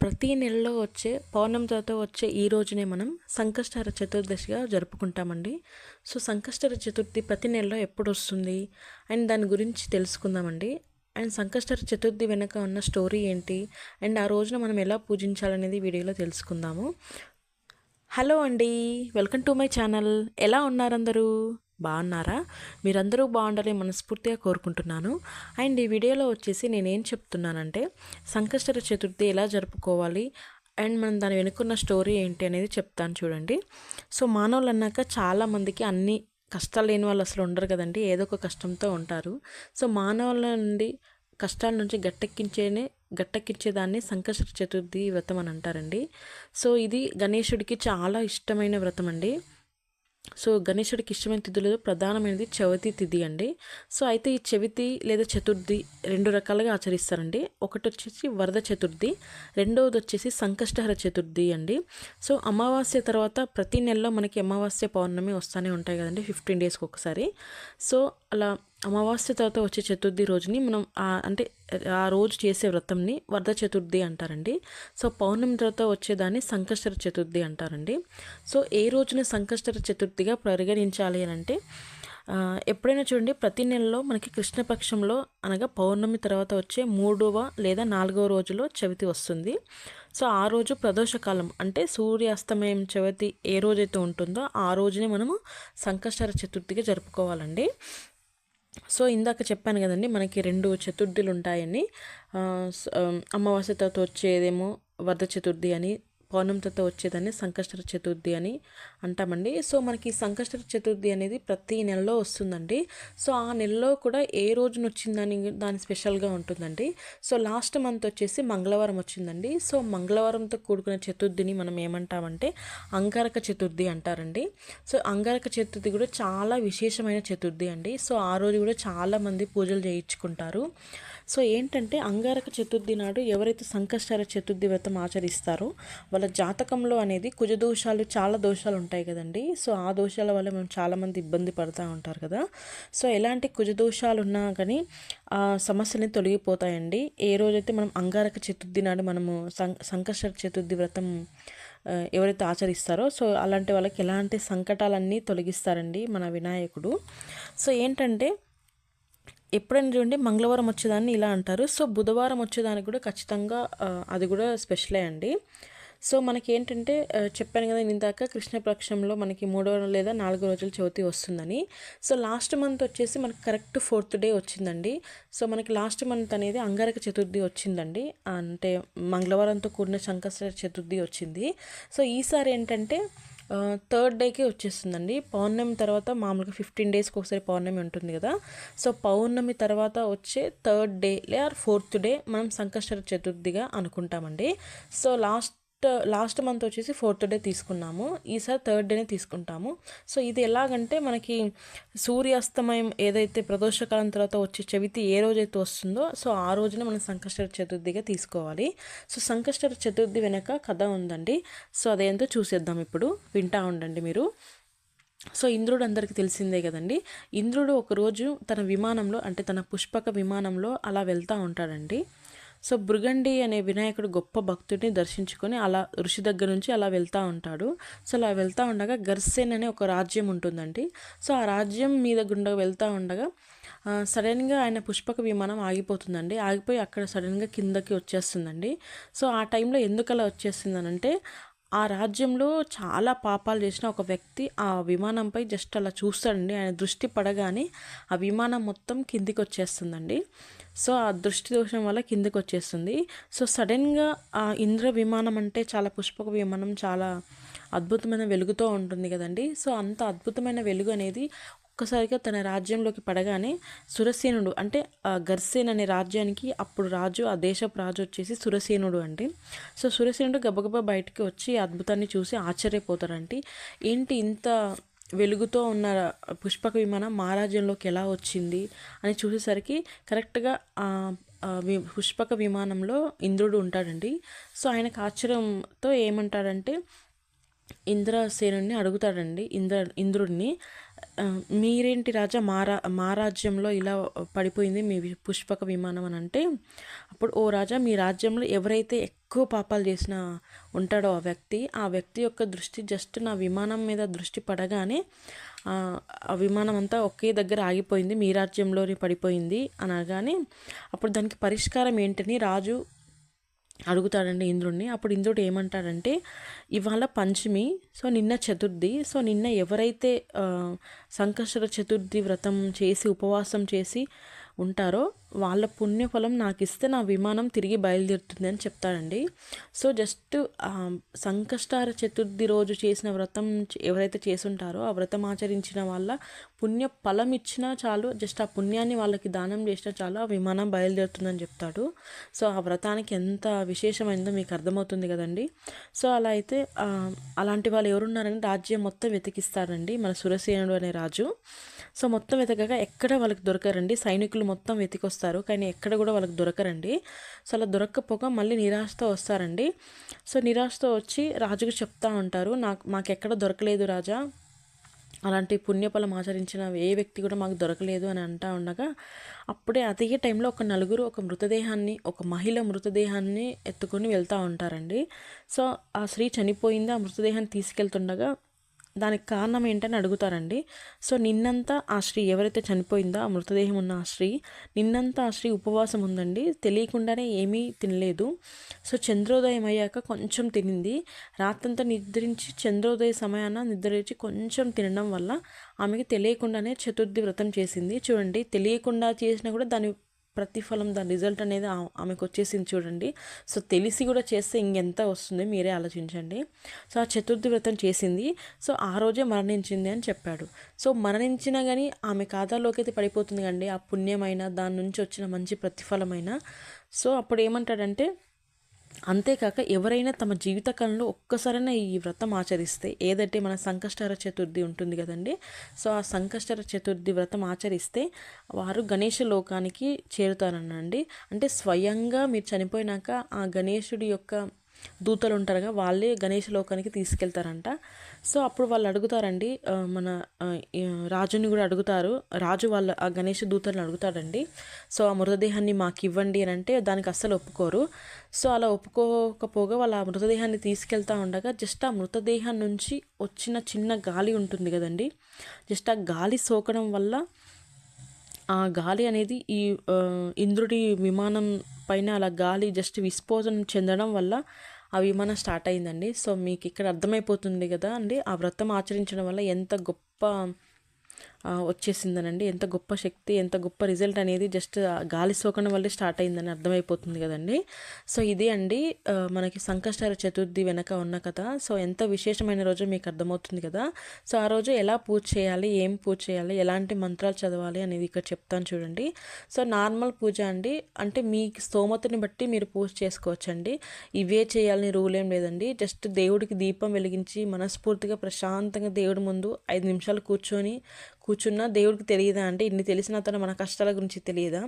ప్రతి నెలలో వచ్చే పౌర్ణమి తర్వాత వచ్చే ఈ రోజునే మనం సంకష్టహర చతుర్దశిగా జరుపుకుంటామండి. సో సంకష్టహర చతుర్థి ప్రతి నెలలో ఎప్పుడు వస్తుంది అండ్ దాని గురించి తెలుసుకుందామండి. అండ్ సంకష్టహర చతుర్థి వెనుక ఉన్న స్టోరీ ఏంటి అండ్ ఆ రోజున మనం ఎలా పూజించాలనేది వీడియోలో తెలుసుకుందాము. హలో అండి, వెల్కమ్ టు మై ఛానల్. ఎలా ఉన్నారు అందరూ? బాగున్నారా? మీరందరూ బాగుండాలని మనస్ఫూర్తిగా కోరుకుంటున్నాను. అండ్ ఈ వీడియోలో వచ్చేసి నేనేం చెప్తున్నానంటే సంకష్టహర చతుర్థి ఎలా జరుపుకోవాలి అండ్ మనం దాని వెనుకున్న స్టోరీ ఏంటి అనేది చెప్తాను చూడండి. సో మానవులు అన్నాక చాలామందికి అన్ని కష్టాలు లేని వాళ్ళు అసలు ఉండరు కదండి, ఏదో ఒక కష్టంతో ఉంటారు. సో మానవుల నుండి కష్టాల నుంచి గట్టెక్కించేదాన్ని సంకష్టహర చతుర్థి వ్రతం అని అంటారండి. సో ఇది గణేశుడికి చాలా ఇష్టమైన వ్రతం అండి. సో గణేశుడికి ఇష్టమైన తిథులలో ప్రధానమైనది చవితి తిథి అండి. సో అయితే ఈ చవితి లేదా చతుర్థి రెండు రకాలుగా ఆచరిస్తారండి. ఒకటి వచ్చేసి వరద చతుర్థి, రెండవది వచ్చేసి సంకష్టహర చతుర్థి అండి. సో అమావాస్య తర్వాత ప్రతి నెలలో మనకి అమావాస్య పౌర్ణమి వస్తూనే ఉంటాయి కదండి, 15 డేస్కి ఒకసారి. సో అలా అమావాస్య తర్వాత వచ్చే చతుర్థి రోజుని మనం అంటే ఆ రోజు చేసే వ్రతంని వరద చతుర్థి అంటారండి. సో పౌర్ణమి తర్వాత వచ్చేదాన్ని సంకష్టహర చతుర్థి అంటారండి. సో ఏ రోజున సంకష్టహర చతుర్థిగా పరిగణించాలి అని అంటే ఎప్పుడైనా చూడండి, ప్రతి నెలలో మనకి కృష్ణపక్షంలో అనగా పౌర్ణమి తర్వాత వచ్చే 3వ లేదా 4వ రోజులో చవితి వస్తుంది. సో ఆ రోజు ప్రదోషకాలం అంటే సూర్యాస్తమయం చవితి ఏ రోజైతే ఉంటుందో ఆ రోజునే మనము సంకష్టహర చతుర్థిగా జరుపుకోవాలండి. సో ఇందాక చెప్పాను కదండి, మనకి 2 చతుర్థులు ఉంటాయని. అమావాస్య తర్వాత వచ్చేదేమో వరద చతుర్థి అని, పౌర్ణమి తర్వాత వచ్చేదాన్ని సంకష్టహర చతుర్థి అని అంటామండి. సో మనకి సంకష్టహర చతుర్థి అనేది ప్రతి నెలలో వస్తుందండి. సో ఆ నెలలో కూడా ఏ రోజున వచ్చిందని దాని స్పెషల్గా ఉంటుందండి. సో లాస్ట్ మంత్ వచ్చేసి మంగళవారం వచ్చిందండి. సో మంగళవారంతో కూడుకున్న చతుర్థిని మనం ఏమంటామంటే అంగారక చతుర్థి అంటారండి. సో అంగారక చతుర్థి కూడా చాలా విశేషమైన చతుర్థి అండి. సో ఆ రోజు కూడా చాలామంది పూజలు చేయించుకుంటారు. సో ఏంటంటే అంగారక చతుర్థి నాడు ఎవరైతే సంకష్టహర చతుర్థి వ్రతం ఆచరిస్తారో వాళ్ళ జాతకంలో అనేది కుజదోషాలు, చాలా దోషాలు ఉంటాయి కదండి. సో ఆ దోషాల వల్ల మేము చాలామంది ఇబ్బంది పడుతూ ఉంటారు కదా. సో ఎలాంటి కుజదోషాలు ఉన్నా కానీ ఆ సమస్యని తొలగిపోతాయండి ఏ రోజైతే మనం అంగారక చతుర్థి నాడు మనము సంకష్టహర చతుర్థి వ్రతం ఎవరైతే ఆచరిస్తారో సో అలాంటి వాళ్ళకి ఎలాంటి సంకటాలన్నీ తొలగిస్తారండి మన వినాయకుడు. సో ఏంటంటే ఎప్పుడైనా చూడండి మంగళవారం వచ్చేదాన్ని ఇలా అంటారు. సో బుధవారం వచ్చేదానికి కూడా ఖచ్చితంగా అది కూడా స్పెషలే అండి. సో మనకి ఏంటంటే చెప్పాను కదా ఇందాక కృష్ణపక్షంలో మనకి 3వ లేదా 4వ రోజులు చవితి వస్తుందని. సో లాస్ట్ మంత్ వచ్చేసి మనకి కరెక్ట్ 4th డే వచ్చిందండి. సో మనకి లాస్ట్ మంత్ అనేది అంగారక చతుర్థి వచ్చిందండి, అంటే మంగళవారంతో కూడిన సంకష్టహర చతుర్థి వచ్చింది. సో ఈసారి ఏంటంటే 3rd డేకి వచ్చేస్తుందండి. పౌర్ణమి తర్వాత మామూలుగా 15 డేస్కి ఒకసారి పౌర్ణమి ఉంటుంది కదా. సో పౌర్ణమి తర్వాత వచ్చే 3rd డే లేదా 4th డే మనం సంకష్టహర చతుర్థిగా అనుకుంటామండి. సో లాస్ట్ మంత్ వచ్చేసి 4th డే తీసుకున్నాము, ఈసారి 3rd డేనే తీసుకుంటాము. సో ఇది ఎలాగంటే మనకి సూర్యాస్తమయం ఏదైతే ప్రదోషకాలం తర్వాత వచ్చే చవితి ఏ రోజైతే వస్తుందో సో ఆ రోజున మనం సంకష్టహర చతుర్థిగా తీసుకోవాలి. సో సంకష్టహర చతుర్థి వెనక కథ ఉందండి. సో అదేంటో చూసేద్దాం ఇప్పుడు, వింటా ఉండండి మీరు. సో ఇంద్రుడు అందరికీ తెలిసిందే కదండి. ఇంద్రుడు ఒకరోజు తన విమానంలో అంటే తన పుష్పక విమానంలో అలా వెళ్తూ ఉంటాడండి. సో భృగండి అనే వినాయకుడు గొప్ప భక్తుడిని దర్శించుకొని అలా ఋషి దగ్గర నుంచి అలా వెళ్తూ ఉంటాడు. సో అలా వెళ్తూ ఉండగా గర్సేన్ అనే ఒక రాజ్యం ఉంటుందండి. సో ఆ రాజ్యం మీద గుండా వెళ్తూ ఉండగా సడన్గా ఆయన పుష్పక విమానం ఆగిపోతుందండి. ఆగిపోయి అక్కడ సడన్గా కిందకి వచ్చేస్తుందండి. సో ఆ టైంలో ఎందుకు అలా వచ్చేస్తుందనంటే ఆ రాజ్యంలో చాలా పాపాలు చేసిన ఒక వ్యక్తి ఆ విమానంపై జస్ట్ అలా చూస్తాడండి. ఆయన దృష్టి పడగానే ఆ విమానం మొత్తం కిందికి వచ్చేస్తుందండి. సో ఆ దృష్టి దోషం వల్ల కిందికి వచ్చేస్తుంది. సో సడన్గా ఆ ఇంద్ర విమానం అంటే చాలా పుష్పక విమానం చాలా అద్భుతమైన వెలుగుతో ఉంటుంది కదండి. సో అంత అద్భుతమైన వెలుగు అనేది ఒక్కసారిగా తన రాజ్యంలోకి పడగానే సురసేనుడు అంటే గర్సేన్ అనే రాజ్యానికి అప్పుడు రాజు, ఆ దేశపు రాజు వచ్చేసి సురసేనుడు అండి. సో సురసేనుడు గబగబా బయటికి వచ్చి అద్భుతాన్ని చూసి ఆశ్చర్యపోతారంటే ఏంటి ఇంత వెలుగుతో ఉన్న పుష్పక విమానం మా రాజ్యంలోకి ఎలా వచ్చింది అని చూసేసరికి కరెక్ట్గా పుష్పక విమానంలో ఇంద్రుడు ఉంటాడండి. సో ఆయనకు ఆశ్చర్యంతో ఏమంటాడంటే ఇంద్రసేనుని అడుగుతాడండి ఇంద్రుడిని, మీరేంటి రాజా మా రాజ్యంలో ఇలా పడిపోయింది మీ పుష్పక విమానం అని అంటే, అప్పుడు ఓ రాజా, మీ రాజ్యంలో ఎవరైతే ఎక్కువ పాపాలు చేసినా ఉంటాడో ఆ వ్యక్తి యొక్క దృష్టి జస్ట్ నా విమానం మీద దృష్టి పడగానే ఆ విమానం అంతా ఒకే దగ్గర ఆగిపోయింది, మీ రాజ్యంలోనే పడిపోయింది అనగానే అప్పుడు దానికి పరిష్కారం ఏంటని రాజు అడుగుతాడండి ఇంద్రుడిని. అప్పుడు ఇంద్రుడు ఏమంటాడంటే, ఇవాళ పంచమి, సో నిన్న చతుర్థి, సో నిన్న ఎవరైతే సంకష్టర చతుర్థి వ్రతం చేసి ఉపవాసం చేసి ఉంటారో వాళ్ళ పుణ్యఫలం నాకు ఇస్తే నా విమానం తిరిగి బయలుదేరుతుంది అని చెప్తాడండి. సో జస్ట్ సంకష్టార చతుర్థి రోజు చేసిన వ్రతం ఎవరైతే చేసుంటారో ఆ వ్రతం ఆచరించిన వాళ్ళ పుణ్య ఫలం ఇచ్చినా చాలు, జస్ట్ ఆ పుణ్యాన్ని వాళ్ళకి దానం చేసినా చాలు, ఆ విమానం బయలుదేరుతుందని చెప్తాడు. సో ఆ వ్రతానికి ఎంత విశేషమైందో మీకు అర్థమవుతుంది కదండి. సో అలా అయితే అలాంటి వాళ్ళు ఎవరున్నారని రాజ్యం మొత్తం వెతికిస్తారండి మన సురసేనుడు అనే రాజు. సో మొత్తం వెతకగా ఎక్కడ వాళ్ళకి దొరకరండి, సైనికులు మొత్తం వెతికొస్తారు కానీ ఎక్కడ కూడా వాళ్ళకి దొరకరండి. సో అలా దొరక్కపోగా మళ్ళీ నిరాశతో వస్తారండి. సో నిరాశతో వచ్చి రాజుకు చెప్తా ఉంటారు, మాకెక్కడ దొరకలేదు రాజా, అలాంటి పుణ్యఫలం ఆచరించిన ఏ వ్యక్తి కూడా మాకు దొరకలేదు అని అంటా ఉండగా అప్పుడే అదే టైంలో ఒక నలుగురు ఒక మహిళ మృతదేహాన్ని ఎత్తుకొని వెళ్తూ ఉంటారండి. సో ఆ స్త్రీ చనిపోయింది, ఆ మృతదేహాన్ని తీసుకెళ్తుండగా దానికి కారణం ఏంటని అడుగుతారండి. సో నిన్నంతా ఆ స్త్రీ ఎవరైతే చనిపోయిందో ఆ మృతదేహం ఉన్న ఆ స్త్రీ నిన్నంతా ఆ స్త్రీ ఉపవాసం ఉందండి, తెలియకుండానే ఏమీ తినలేదు. సో చంద్రోదయం అయ్యాక కొంచెం తినింది, రాత్రంతా నిద్రించి చంద్రోదయ సమయాన నిద్రించి కొంచెం తినడం వల్ల ఆమెకి తెలియకుండానే చతుర్థి వ్రతం చేసింది. చూడండి, తెలియకుండా చేసినా కూడా దాని ప్రతిఫలం, దాని రిజల్ట్ అనేది ఆమెకు వచ్చేసింది చూడండి. సో తెలిసి కూడా చేస్తే ఇంకెంత వస్తుంది మీరే ఆలోచించండి. సో ఆ చతుర్థి వ్రతం చేసింది, సో ఆ రోజే మరణించింది అని చెప్పాడు. సో మరణించినా కానీ ఆమె ఖాతాలోకి అయితే పడిపోతుంది కండి ఆ పుణ్యమైన, దాని నుంచి వచ్చిన మంచి ప్రతిఫలమైన. సో అప్పుడు ఏమంటాడంటే, అంతేకాక ఎవరైనా తమ జీవితకాలంలో ఒక్కసారైనా ఈ వ్రతం ఆచరిస్తే, ఏదంటే మన సంకష్టహర చతుర్థి ఉంటుంది కదండి, సో ఆ సంకష్టహర చతుర్థి వ్రతం ఆచరిస్తే వారు గణేష లోకానికి చేరుతారనండి. అంటే స్వయంగా మీరు చనిపోయినాక ఆ గణేశుడి యొక్క దూతలు ఉంటారుగా, వాళ్ళే గణేష లోకానికి తీసుకెళ్తారంట. సో అప్పుడు వాళ్ళు అడుగుతారండి, మన రాజుని కూడా అడుగుతారు, రాజు వాళ్ళ ఆ గణేష దూతలను అడుగుతాడండి, సో ఆ మృతదేహాన్ని మాకు ఇవ్వండి అని అంటే దానికి అస్సలు ఒప్పుకోరు. సో అలా ఒప్పుకోకపోగా వాళ్ళ ఆ మృతదేహాన్ని తీసుకెళ్తా ఉండగా జస్ట్ ఆ మృతదేహం నుంచి వచ్చిన చిన్న గాలి ఉంటుంది కదండి, జస్ట్ ఆ గాలి సోకడం వల్ల ఆ గాలి అనేది ఈ ఇంద్రుడి విమానం పైన అలా గాలి జస్ట్ విస్ఫోటనం చెందడం వల్ల ఆ విమానం స్టార్ట్ అయిందండి. సో మీకు ఇక్కడ అర్థమైపోతుంది కదా అండి, ఆ వ్రతం ఆచరించడం వల్ల ఎంత గొప్ప వచ్చేసిందనండి, ఎంత గొప్ప శక్తి, ఎంత గొప్ప రిజల్ట్ అనేది జస్ట్ గాలి సోకడం వల్లే స్టార్ట్ అయిందని అర్థమైపోతుంది కదండి. సో ఇదే అండి మనకి సంకష్టహర చతుర్థి వెనక ఉన్న కథ. సో ఎంత విశేషమైన రోజు మీకు అర్థమవుతుంది కదా. సో ఆ రోజు ఎలా పూజ చేయాలి, ఏం పూజ చేయాలి, ఎలాంటి మంత్రాలు చదవాలి అనేది ఇక్కడ చెప్తాను చూడండి. సో నార్మల్ పూజ అండి, అంటే మీ స్తోమతని బట్టి మీరు పూజ చేసుకోవచ్చండి, ఇవే చేయాలని రూల్ ఏం లేదండి. జస్ట్ దేవుడికి దీపం వెలిగించి మనస్ఫూర్తిగా ప్రశాంతంగా దేవుడి ముందు 5 నిమిషాలు కూర్చున్నా దేవుడికి తెలియదా అంటే, ఇన్ని తెలిసిన అతను మన కష్టాల గురించి తెలియదా.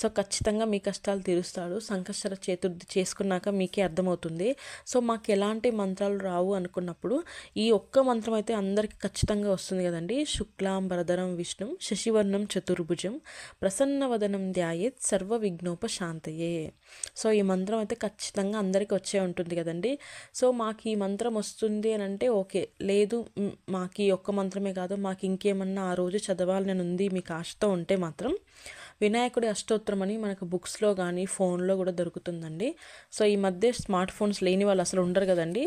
సో ఖచ్చితంగా మీ కష్టాలు తీరుస్తాడు. సంకష్టహర చతుర్థి చేసుకున్నాక మీకే అర్థమవుతుంది. సో మాకు ఎలాంటి మంత్రాలు రావు అనుకున్నప్పుడు ఈ ఒక్క మంత్రం అయితే అందరికీ ఖచ్చితంగా వస్తుంది కదండి. శుక్లాంబరధరం విష్ణుం శశివర్ణం చతుర్భుజం ప్రసన్నవదనం ధ్యాయేత్ సర్వ విఘ్నోపశాంతయే. సో ఈ మంత్రం అయితే ఖచ్చితంగా అందరికీ వచ్చే ఉంటుంది కదండి. సో మాకు ఈ మంత్రం వస్తుంది అని అంటే ఓకే, లేదు మాకు ఈ ఒక్క మంత్రమే కాదు, మాకు ఇంకేమన్నా ఆ రోజు చదవాలని ఉంది మీకు ఆశతో ఉంటే మాత్రం వినాయకుడి అష్టోత్తరం అని మనకు బుక్స్లో కానీ ఫోన్లో కూడా దొరుకుతుందండి. సో ఈ మధ్య స్మార్ట్ ఫోన్స్ లేని వాళ్ళు అసలు ఉండరు కదండి.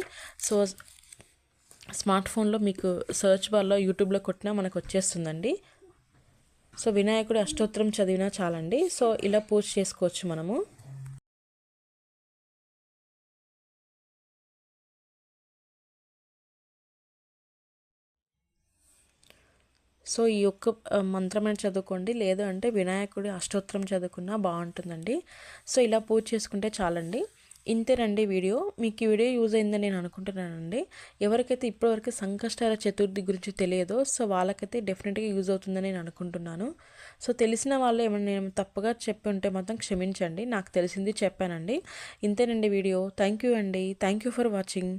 సో స్మార్ట్ ఫోన్లో మీకు సర్చ్ బార్లో యూట్యూబ్లో కొట్టినా మనకు వచ్చేస్తుందండి. సో వినాయకుడి అష్టోత్తరం చదివినా చాలండి. సో ఇలా పూజ చేసుకోవచ్చు మనము. సో ఈ యొక్క మంత్రమైన చదువుకోండి, లేదు అంటే వినాయకుడి అష్టోత్తరం చదువుకున్నా బాగుంటుందండి. సో ఇలా పూజ చేసుకుంటే చాలండి. ఇంతేనండి వీడియో. మీకు ఈ వీడియో యూజ్ అయిందని నేను అనుకుంటున్నానండి. ఎవరికైతే ఇప్పటివరకు సంకష్టహర చతుర్థి గురించి తెలియదో సో వాళ్ళకైతే డెఫినెట్గా యూజ్ అవుతుందని నేను అనుకుంటున్నాను. సో తెలిసిన వాళ్ళు ఏమైనా నేను తప్పుగా చెప్పి ఉంటే మాత్రం క్షమించండి, నాకు తెలిసింది చెప్పానండి. ఇంతేనండి వీడియో. థ్యాంక్ యూ అండి. Thank you for watching.